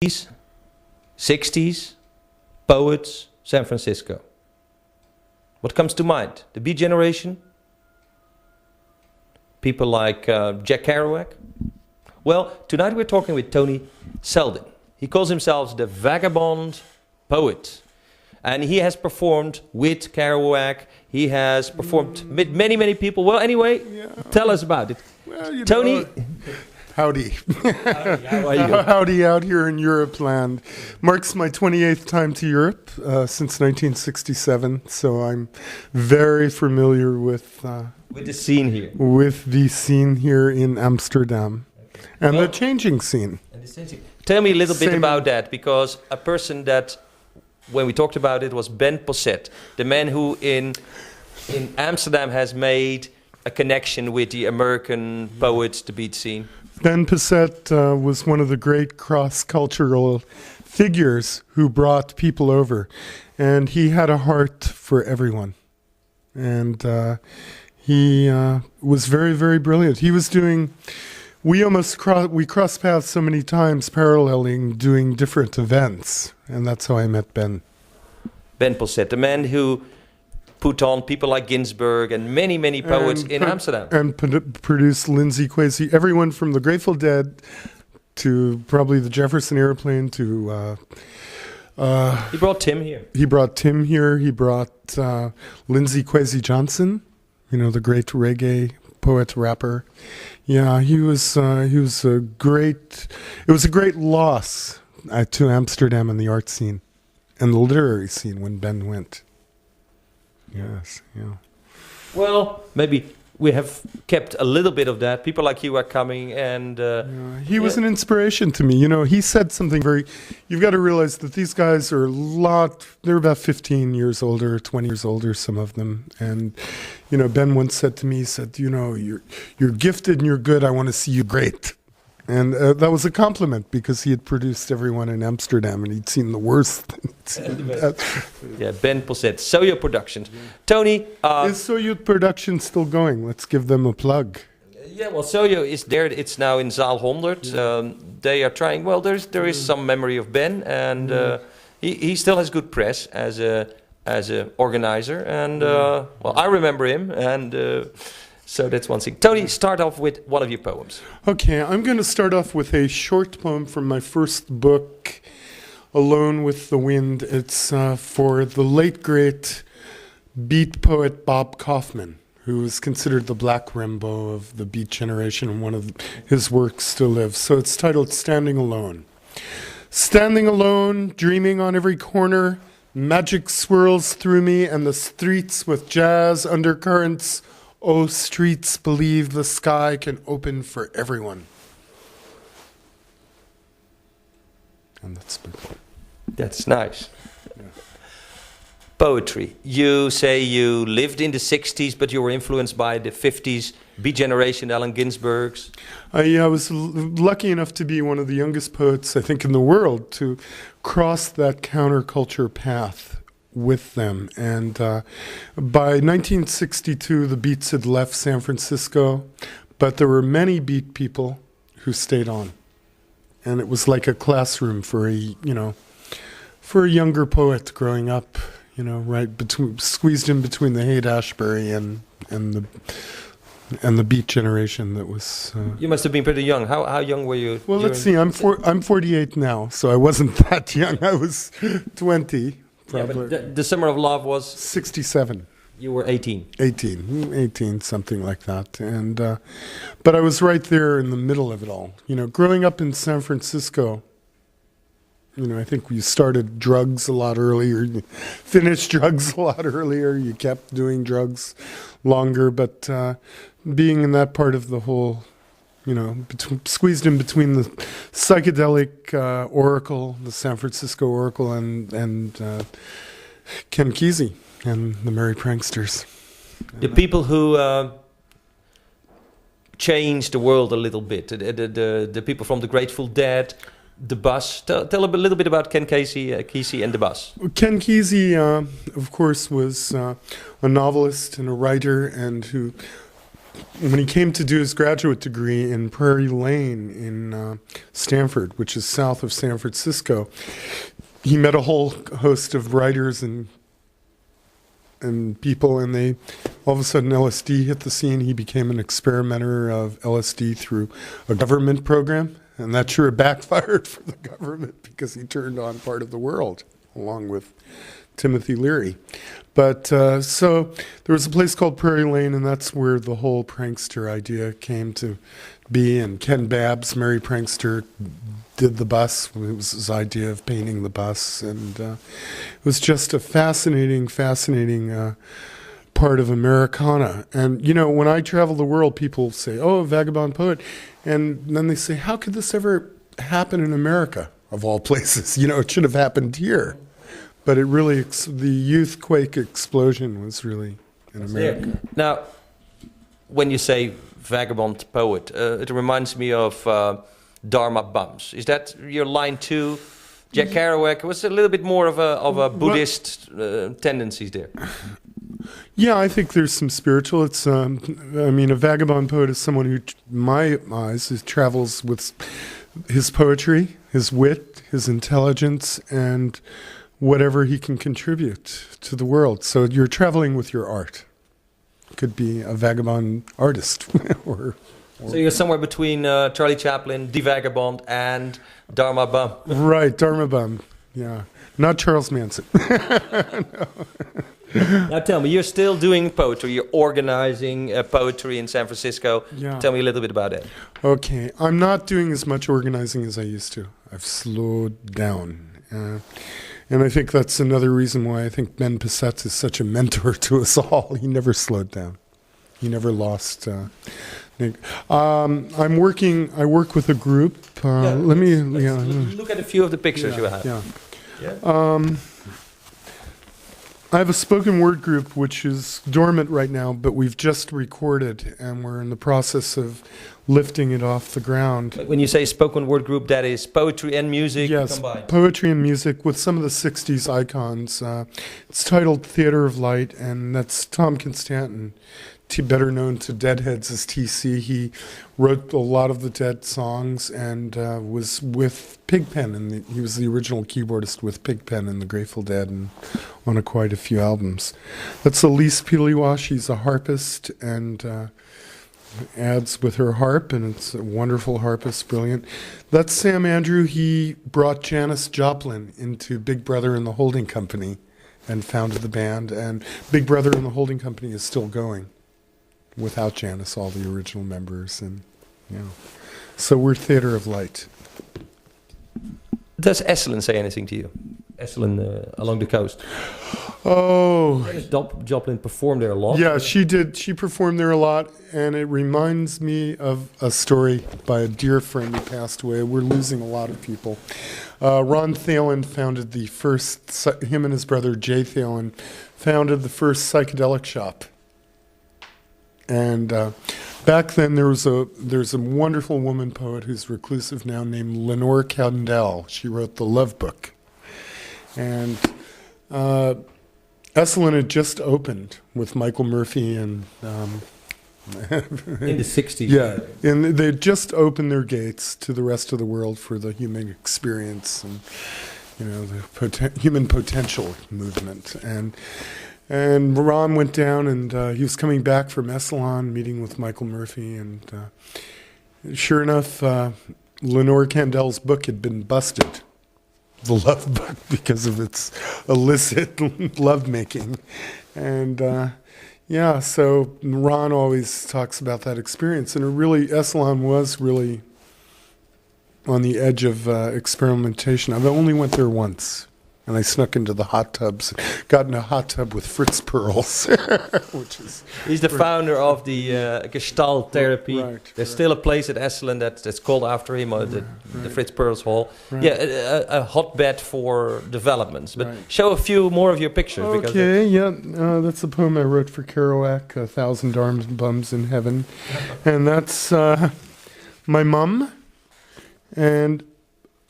60s, poets, San Francisco. What comes to mind? The Beat Generation? People like Jack Kerouac? Well, tonight we're talking with Tony Seldin. He calls himself the vagabond poet. And he has performed with Kerouac. He has performed with many, many people. Well, anyway, tell us about it. Well, Tony. Howdy. Howdy, how are you? Howdy out here in Europe land. Marks my 28th time to Europe since 1967. So I'm very familiar with the scene here. With the scene here in Amsterdam. Okay. And the changing scene. Tell me a little bit about that, because a person that, when we talked about it, was Ben Posset, the man who in Amsterdam has made a connection with the American poets, the beat scene. Ben Posset was one of the great cross-cultural figures who brought people over, and he had a heart for everyone. And he was very, very brilliant. He was doing... We crossed paths so many times, paralleling, doing different events, and that's how I met Ben. Ben Posset, the man who put on people like Ginsberg and many, many poets in Amsterdam. And produced Lindsay Quasi, everyone from the Grateful Dead to probably the Jefferson Airplane to... he brought Tim here. He brought Tim here. He brought Lindsay Quasi Johnson, the great reggae poet, rapper. Yeah, he was a great... It was a great loss to Amsterdam and the art scene and the literary scene when Ben went. Yes, yeah. Well, maybe we have kept a little bit of that. People like you are coming, and... he was an inspiration to me. He said something very... You've got to realize that these guys are they're about 15 years older, 20 years older, some of them. And, Ben once said to me, he said, you're gifted and you're good. I want to see you great. And that was a compliment, because he had produced everyone in Amsterdam and he'd seen the worst things. Yeah, Ben Posset, Soyo Productions. Tony... is Soyo Productions still going? Let's give them a plug. Yeah, well, Soyo is there. It's now in Zaal 100. They are trying... Well, there is some memory of Ben, and he still has good press as a organizer. And, I remember him, and... So that's one thing. Tony, start off with one of your poems. Okay, I'm going to start off with a short poem from my first book, Alone with the Wind. It's for the late, great beat poet Bob Kaufman, who is considered the Black Rimbaud of the beat generation, and one of his works still lives. So it's titled Standing Alone. Standing alone, dreaming on every corner, magic swirls through me and the streets with jazz undercurrents. Oh, streets, believe the sky can open for everyone. And that's nice. Yeah. Poetry. You say you lived in the 60s, but you were influenced by the 50s beat generation, Allen Ginsberg's. I was lucky enough to be one of the youngest poets, I think, in the world to cross that counterculture path with them. And by 1962, the Beats had left San Francisco, but there were many beat people who stayed on. And it was like a classroom for a younger poet growing up, squeezed in between the Haight-Ashbury and the beat generation that was... You must have been pretty young. How young were you? Well, let's see. I'm 48 now, so I wasn't that young. I was 20. Yeah, but the Summer of Love was... 67. You were 18. 18, something like that. And but I was right there in the middle of it all. Growing up in San Francisco, I think we started drugs a lot earlier, you finished drugs a lot earlier, you kept doing drugs longer, but being in that part of the whole, squeezed in between the psychedelic oracle, the San Francisco oracle, and Ken Kesey and the Merry Pranksters. The people who changed the world a little bit, the people from the Grateful Dead, the Bus. Tell a little bit about Ken Kesey and the Bus. Ken Kesey, of course, was a novelist and a writer, and who when he came to do his graduate degree in Prairie Lane in Stanford, which is south of San Francisco, he met a whole host of writers and people, and they all of a sudden LSD hit the scene. He became an experimenter of LSD through a government program, and that sure backfired for the government because he turned on part of the world along with Timothy Leary. But so there was a place called Prairie Lane, and that's where the whole prankster idea came to be. And Ken Babbs, Merry Prankster, did the bus. It was his idea of painting the bus, and it was just a fascinating part of Americana. And, you know, when I travel the world, people say, oh, a vagabond poet. And then they say, how could this ever happen in America, of all places? You know, it should have happened here. But it really, the youthquake explosion was really in America. Now, when you say vagabond poet, it reminds me of Dharma Bums. Is that your line too? Jack Kerouac was a little bit more of a Buddhist tendencies there. Yeah, I think there's some spiritual. It's, I mean, a vagabond poet is someone who, in my eyes, travels with his poetry, his wit, his intelligence, and whatever he can contribute to the world. So you're traveling with your art. Could be a vagabond artist. or So you're somewhere between Charlie Chaplin, The Vagabond, and Dharma Bum. Right, Dharma Bum. Yeah, not Charles Manson. No. Now tell me, you're still doing poetry. You're organizing poetry in San Francisco. Yeah. Tell me a little bit about it. Okay, I'm not doing as much organizing as I used to. I've slowed down. And I think that's another reason why I think Ben Pisset's is such a mentor to us all. He never slowed down. He never lost. I work with a group. Let me look at a few of the pictures you have. Yeah. I have a spoken word group which is dormant right now, but we've just recorded and we're in the process of lifting it off the ground. When you say spoken word group, that is poetry and music yes, combined? Poetry and music with some of the 60s icons. It's titled Theater of Light, and that's Tom Constantin, better known to Deadheads as TC. He wrote a lot of the Dead songs and was with Pigpen, and he was the original keyboardist with Pigpen and the Grateful Dead and on quite a few albums. That's Elise Piliwa. She's a harpist and adds with her harp, and it's a wonderful harpist, brilliant. That's Sam Andrew. He brought Janis Joplin into Big Brother and the Holding Company and founded the band, and Big Brother and the Holding Company is still going without Janis, all the original members, and so we're Theater of Light. Does Esalen say anything to you? Esalen along the coast. Oh, Joplin performed there a lot. yeah, she did. She performed there a lot, and it reminds me of a story by a dear friend who passed away. We're losing a lot of people. Ron Thalen founded the first. Him and his brother Jay Thalen founded the first psychedelic shop. And back then, there's a wonderful woman poet who's reclusive now named Lenore Candell. She wrote the Love Book, and Esalen had just opened with Michael Murphy and in the 60s. yeah, and they just opened their gates to the rest of the world for the human experience and the human potential movement. And Ron went down, and he was coming back from Esalen, meeting with Michael Murphy, and sure enough, Lenore Candell's book had been busted, the Love Book, because of its illicit lovemaking. And so Ron always talks about that experience, and Esalen was really on the edge of experimentation. I only went there once. And I snuck into the hot tubs, got in a hot tub with Fritz Perls, which is... He's the founder of the Gestalt therapy. Right, There's still a place at Esalen that's called after him, the Fritz Perls Hall. Right. Yeah, a hotbed for developments. But show a few more of your pictures. Okay, that's a poem I wrote for Kerouac, 1,000 Bums in Heaven. And that's my mum and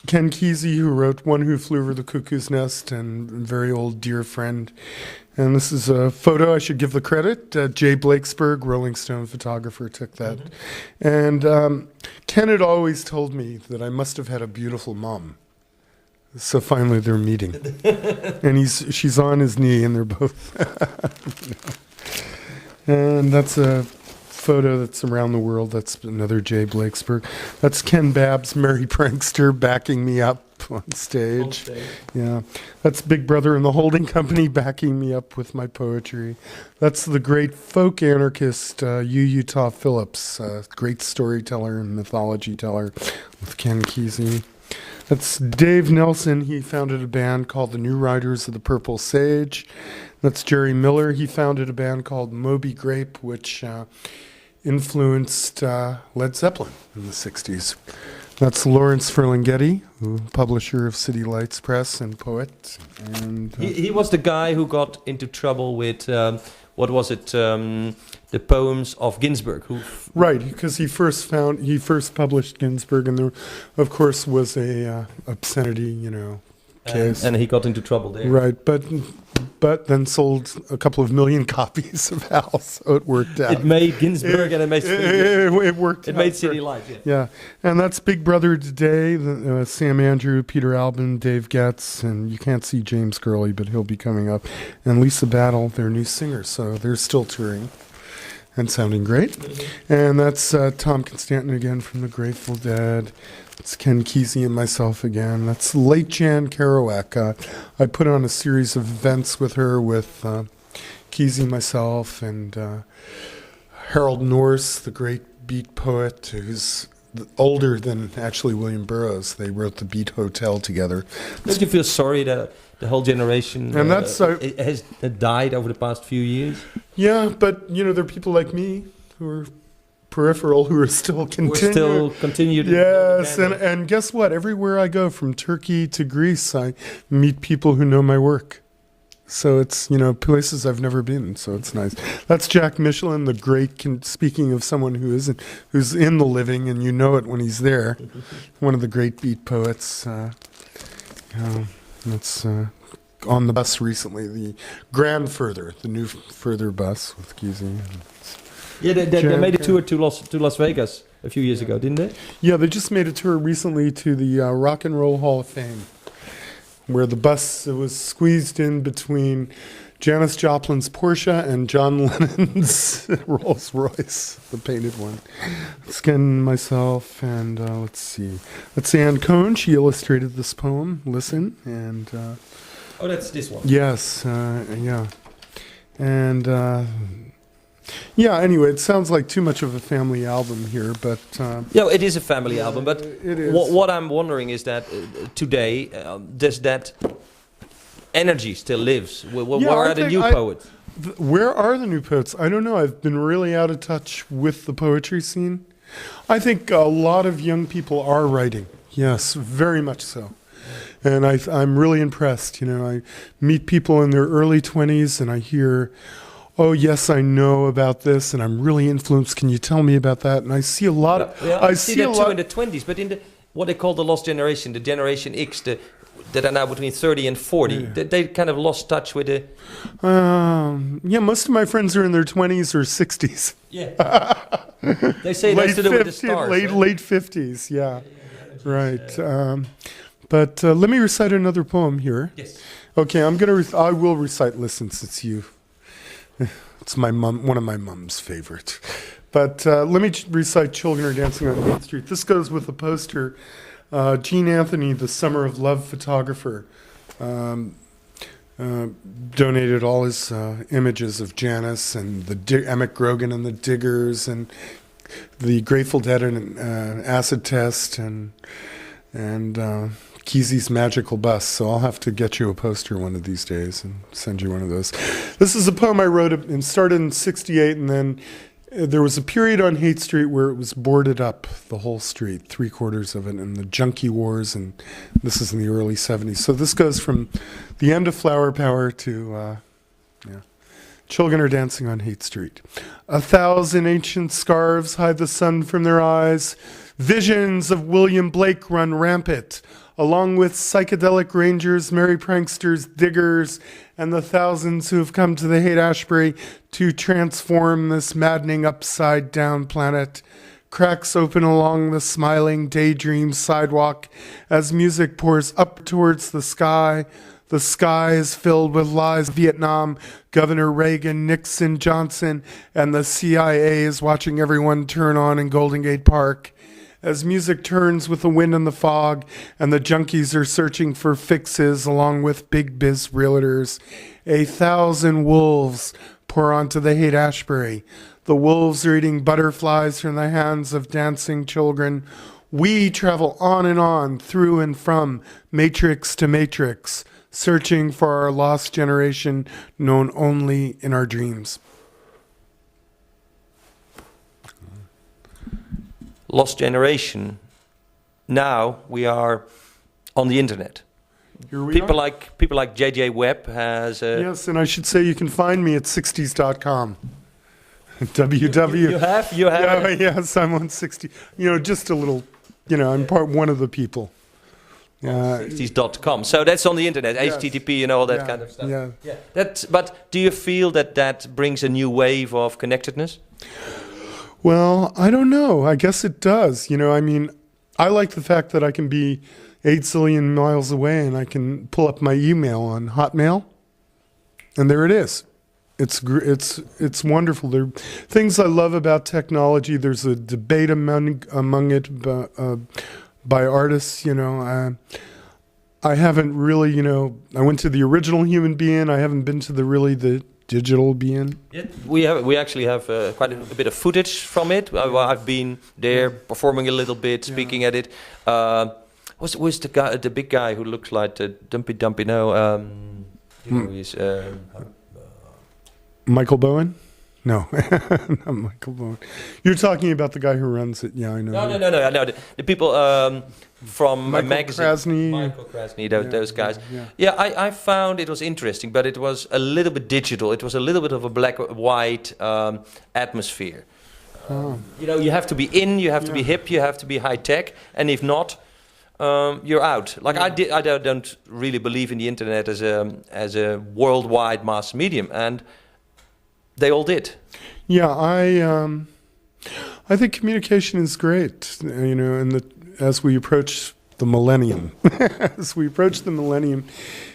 Ken Kesey, who wrote One Who Flew Over the Cuckoo's Nest, and a very old dear friend. And this is a photo, I should give the credit. Jay Blakesberg, Rolling Stone photographer, took that. And Ken had always told me that I must have had a beautiful mom. So finally they're meeting. And she's on his knee and they're both. And that's a photo that's around the world. That's another Jay Blakesberg. That's Ken Babb's Merry Prankster backing me up on stage. Yeah, that's Big Brother and the Holding Company backing me up with my poetry. That's the great folk anarchist Utah Phillips, great storyteller and mythology teller with Ken Kesey. That's Dave Nelson. He founded a band called the New Riders of the Purple Sage. That's Jerry Miller. He founded a band called Moby Grape, which influenced Led Zeppelin in the 60s. That's Lawrence Ferlinghetti, publisher of City Lights Press and poet. And he was the guy who got into trouble with, what was it, the poems of Ginsberg. Right, because he first published Ginsberg, and there, of course, was a obscenity, case. And he got into trouble there. Right, but then sold a couple of million copies of Hal, so it worked out. It made Ginsberg and it made it worked. It made City Lights. Yeah, and that's Big Brother today. Sam Andrew, Peter Albin, Dave Getz, and you can't see James Gurley, but he'll be coming up, and Lisa Battle, their new singer. So they're still touring and sounding great. And that's Tom Constantin again from the Grateful Dead. It's Ken Kesey and myself again. That's late Jan Kerouac. I put on a series of events with her with Kesey, myself, and Harold Norse, the great beat poet, who's older than actually William Burroughs. They wrote the Beat Hotel together. Don't you feel sorry that the whole generation and that's has died over the past few years? Yeah, but there are people like me who are peripheral who are still continued. Yes, and guess what? Everywhere I go, from Turkey to Greece, I meet people who know my work. So it's, places I've never been, so it's nice. That's Jack Michelin, the great, speaking of someone who's in the living, and you know it when he's there, one of the great beat poets. That's on the bus recently, the Grand Further, the new Further bus with Kesey. Yeah, they made a tour to Las Vegas a few years ago, didn't they? Yeah, they just made a tour recently to the Rock and Roll Hall of Fame, where the bus was squeezed in between Janis Joplin's Porsche and John Lennon's Rolls Royce, the painted one. It's Ken, myself, and let's see. That's Anne Cohn. She illustrated this poem, Listen, and... oh, that's this one. Yes, yeah. And... yeah, anyway, it sounds like too much of a family album here, but... yeah, it is a family album, but it is. What I'm wondering is that today, does that energy still lives? Where are the new poets? Where are the new poets? I don't know. I've been really out of touch with the poetry scene. I think a lot of young people are writing. Yes, very much so. And I'm really impressed. I meet people in their early 20s and I hear... oh, yes, I know about this, and I'm really influenced. Can you tell me about that? And I see a lot of... Yeah, I see that too in the 20s, but in what they call the lost generation, the Generation X, that are now between 30 and 40, they kind of lost touch with the... yeah, most of my friends are in their 20s or 60s. Yeah. They say that's to do with the stars. Late 50s, yeah. Right. But let me recite another poem here. Yes. Okay, I will recite Listen, since you... It's one of my mom's favorite. But let me recite Children Are Dancing on Main Street. This goes with the poster. Gene Anthony, the Summer of Love photographer, donated all his images of Janis and Emmett Grogan and the Diggers and the Grateful Dead and Acid Test and Kesey's Magical Bus, so I'll have to get you a poster one of these days and send you one of those. This is a poem I wrote and started in '68, and then there was a period on Haight Street where it was boarded up, the whole street, 3/4 of it, and the junkie wars, and this is in the early '70s. So this goes from the end of Flower Power to Children Are Dancing on Haight Street. 1,000 ancient scarves hide the sun from their eyes. Visions of William Blake run rampant, along with psychedelic rangers, merry pranksters, diggers, and the thousands who have come to the Haight-Ashbury to transform this maddening upside-down planet. Cracks open along the smiling daydream sidewalk as music pours up towards the sky. The sky is filled with lies. Vietnam, Governor Reagan, Nixon, Johnson, and the CIA is watching everyone turn on in Golden Gate Park. As music turns with the wind and the fog, and the junkies are searching for fixes along with big biz realtors, 1,000 wolves pour onto the Haight-Ashbury. The wolves are eating butterflies from the hands of dancing children. We travel on, through and from matrix to matrix, searching for our lost generation known only in our dreams. Lost generation. Now we are on the internet. Here we People are. like JJ Webb has. Yes, and I should say you can find me at 60s.com. www. You have. Yeah, yes, I'm on 60. Just a little. I'm one of the people. 60s.com. So that's on the internet, Yes. HTTP and all that kind of stuff. Yeah. But do you feel that brings a new wave of connectedness? Well, I don't know. I guess it does. I like the fact that I can be 8 zillion miles away and I can pull up my email on Hotmail, and there it is. It's wonderful. There are things I love about technology. There's a debate among it by artists. I haven't really. I went to the original human being. I haven't been to the digital being. Yeah, we actually have quite a bit of footage from it. I've been there performing a little bit, speaking at it. Who's the big guy who looks like Dumpy Dumpy? No, he's. Michael Bowen? No, not Michael Bowen. You're talking about the guy who runs it. Yeah, I know. No. The people from Michael a magazine. Krasny. Michael Krasny, those guys. Yeah, I found it was interesting, but it was a little bit digital. It was a little bit of a black-white atmosphere. You have to be in, you have to be hip, you have to be high-tech, and if not, you're out. Like I don't really believe in the internet as a worldwide mass medium, and they all did. Yeah, I think communication is great. As we approach the millennium,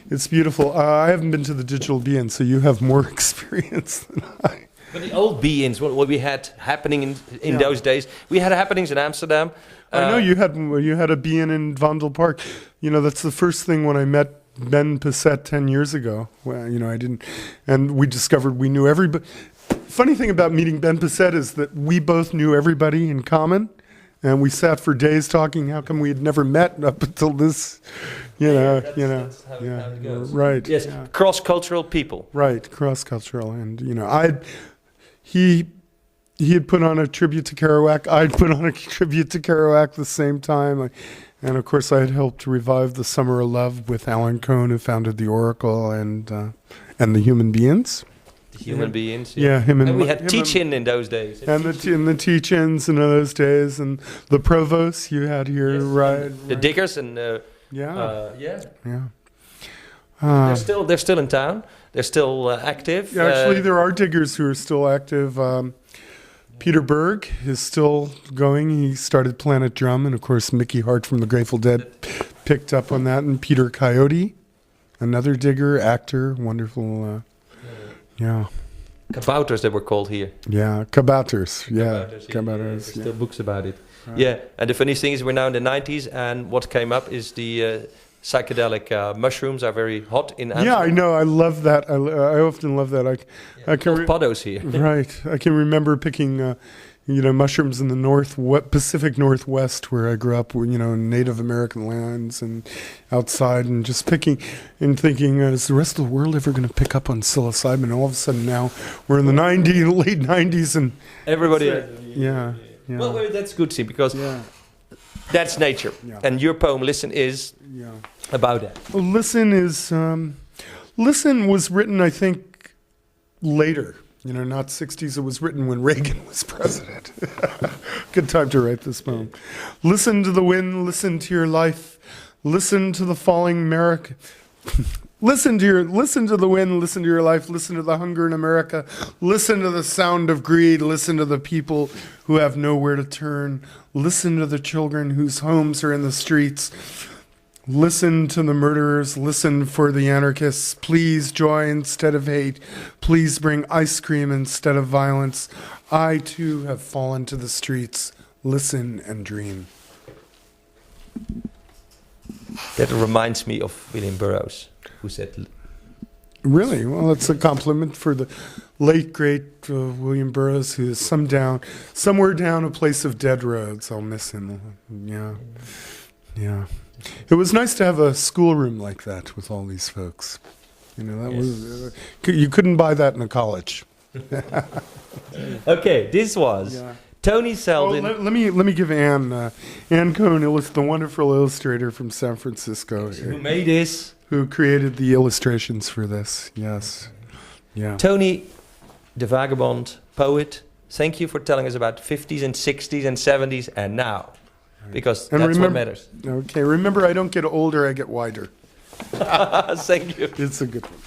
it's beautiful. I haven't been to the digital be-in, so you have more experience than I. But the old be-ins, what we had happening in those days, we had happenings in Amsterdam. I know you had a be-in in Vondel Park. That's the first thing when I met Ben Passett 10 years ago. Well, I didn't, and we discovered we knew everybody. Funny thing about meeting Ben Passett is that we both knew everybody in common, and we sat for days talking. How come we had never met up until this? That's how it goes. Right. Yes, cross-cultural people. Right, cross-cultural, and he had put on a tribute to Kerouac. I'd put on a tribute to Kerouac the same time. And of course, I had helped revive the Summer of Love with Alan Cohn, who founded the Oracle and the Human Beings. The Human Beings. Yeah, him and we had teach-in in those days. And the teach-ins in those days, and the provosts you had here, right? The diggers and yeah. They're still in town. They're still active. Yeah, actually, there are diggers who are still active. Peter Berg is still going. He started Planet Drum, and of course, Mickey Hart from the Grateful Dead picked up on that. And Peter Coyote, another digger, actor, wonderful. Kabouters, they were called here. Yeah, kabouters. Yeah, kabouters. There's still books about it. Right. Yeah, and the funny thing is, we're now in the 90s, and what came up is the psychedelic mushrooms are very hot in Amsterdam. Yeah, I know. I love that. I often love that. I can podos here. Right. I can remember picking, mushrooms in the Pacific Northwest, where I grew up. In Native American lands and outside, and just picking and thinking, is the rest of the world ever going to pick up on psilocybin? And all of a sudden, now we're in the late '90s, and everybody. Yeah. Well, that's good to see, because that's nature, and your poem "Listen" is about that. Well, Listen was written, I think, later. You know, not 60s. It was written when Reagan was president. Good time to write this poem. Listen to the wind, listen to your life, listen to the falling America. Listen to the wind, listen to your life, listen to the hunger in America, listen to the sound of greed, listen to the people who have nowhere to turn, listen to the children whose homes are in the streets, listen to the murderers, listen for the anarchists, please joy instead of hate, please bring ice cream instead of violence. I too have fallen to the streets, listen and dream. That reminds me of William Burroughs, who said, Really? Well, that's a compliment for the late, great William Burroughs, who is somewhere down a place of dead roads. I'll miss him. Yeah. Yeah. It was nice to have a schoolroom like that with all these folks. You know, that was you couldn't buy that in a college. okay, this was Tony Seldin. Let me give Ann Cohn, the wonderful illustrator from San Francisco, who made this, who created the illustrations for this. Yes, yeah. Tony, the vagabond poet. Thank you for telling us about 50s and 60s and 70s and now, because that's what matters. Okay, remember, I don't get older; I get wider. Thank you. It's a good one.